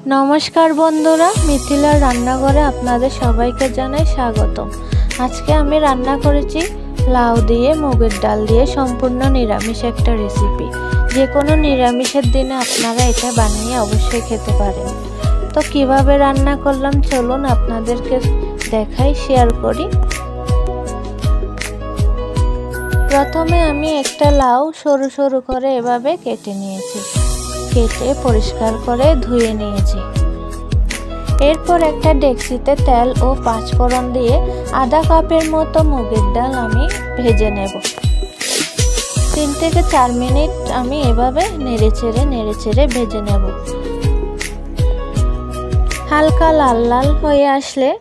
नमस्कार बंधुरा मिथिलार रान्नाघरे आपनादेर सबाइके जानाई स्वागतम। आज के आमी रान्ना करेছি लाउ दिए मुगेर डाल दिए सम्पूर्ण निरामिष एक रेसिपि। जे कोनो निरामिषेर दिने आपनारा एटा बानिये अवश्यई खेते पारेन। तो किभाबे रान्ना करलाम चलुन आपनादेरके देखाई शेयर करी। प्रथमे आमी एकटा लाउ सरु सरु करे एभाबे केटे नियेछि। केटे परिष्कार करे धुए नियेछि। एरपर एकटा डेक्सिते तेल ओ पाँचफोड़न दिए आधा कापेर मतो मुगेर डाल आमी भेजे नेब। 3 থেকে 4 मिनट आमी एभाबे नेड़े चेड़े भेजे नेब। हालका लाल लाल हये आसले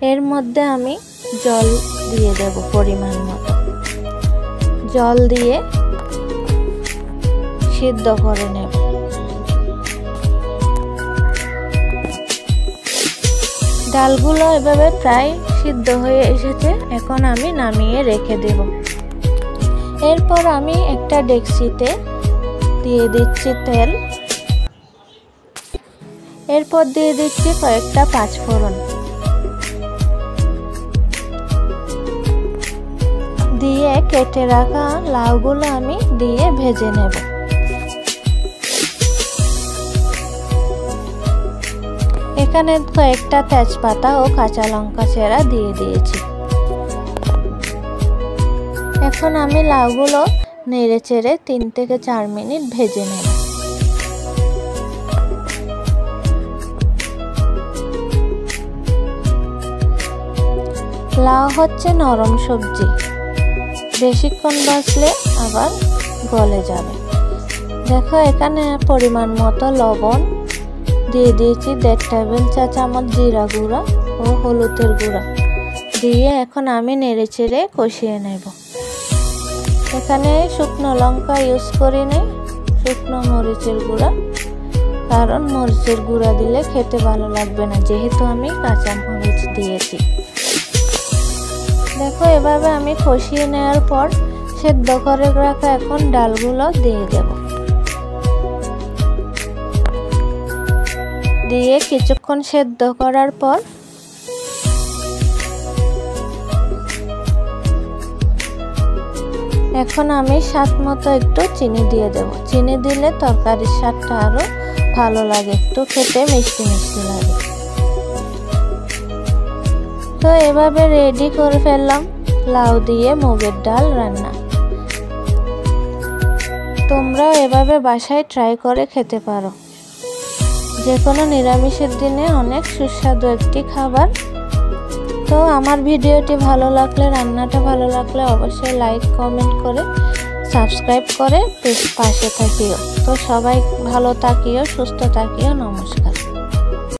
एर मध्य आमी जल दिए देब परिमाण मतो। जल दिए सिद्ध करे नेब। डालगुलो एभाबे प्राय सिद्ध हये एसेছে। এখন আমি নামিয়ে রেখে দেব। এরপর আমি একটা ডেক্সিতে দিয়ে দিচ্ছি তেল। এরপর দিয়ে দিচ্ছি কয়েকটা পাঁচফোড়ন। দিয়ে কেটে রাখা লাউগুলো আমি দিয়ে ভেজে নেব। এখানে কয়েকটা তেজপাতা ও কাঁচা লঙ্কা চেরা দিয়ে দিয়েছি। এখন আমি লাউগুলো নেড়ে চেড়ে 3 থেকে 4 মিনিট ভেজে নেব। লাউ হচ্ছে নরম সবজি, বেশিক্ষণ ভাজলে আবার গলে যাবে। দেখো এখানে পরিমাণ মতো লবণ দিয়ে দিয়েছি, 1.5 টেবিল চা চামচ জিরা গুঁড়া ও হলুদের গুঁড়া দিয়ে এখন আমি নেড়ে চেড়ে কষিয়ে নেব। এখানে শুকনো লঙ্কা ইউজ করি নাই, শুকনো মরিচের গুঁড়া, কারণ মরিচের গুঁড়া দিলে খেতে ভালো লাগবে না যেহেতু আমি কাঁচা মরিচ দিয়েছি। দেখো এভাবে আমি কষিয়ে নেওয়ার পর সেদ্ধ করে রাখা এখন ডালগুলো দিয়ে দেব। দিয়ে কিছুক্ষণ সেদ্ধ করার পর এখন আমি স্বাদ মতো একটু চিনি দিয়ে দেব। চিনি দিলে তরকারির স্বাদটা আরো ভালো লাগে, একটু খেতে মিষ্টি মিষ্টি লাগে। তো এভাবে রেডি করে ফেললাম লাউ দিয়ে মুগের ডাল রান্না। তোমরাও এভাবে বাসায় ট্রাই করে খেতে পারো। যে কোনো নিরামিষের দিনে অনেক সুস্বাদু একটি খাবার। তো আমার ভিডিওটি ভালো লাগলে, রান্নাটা ভালো লাগলে অবশ্যই লাইক কমেন্ট করে সাবস্ক্রাইব করে পাশে থাকিও। তো সবাই ভালো থাকিও, সুস্থ থাকিও। নমস্কার।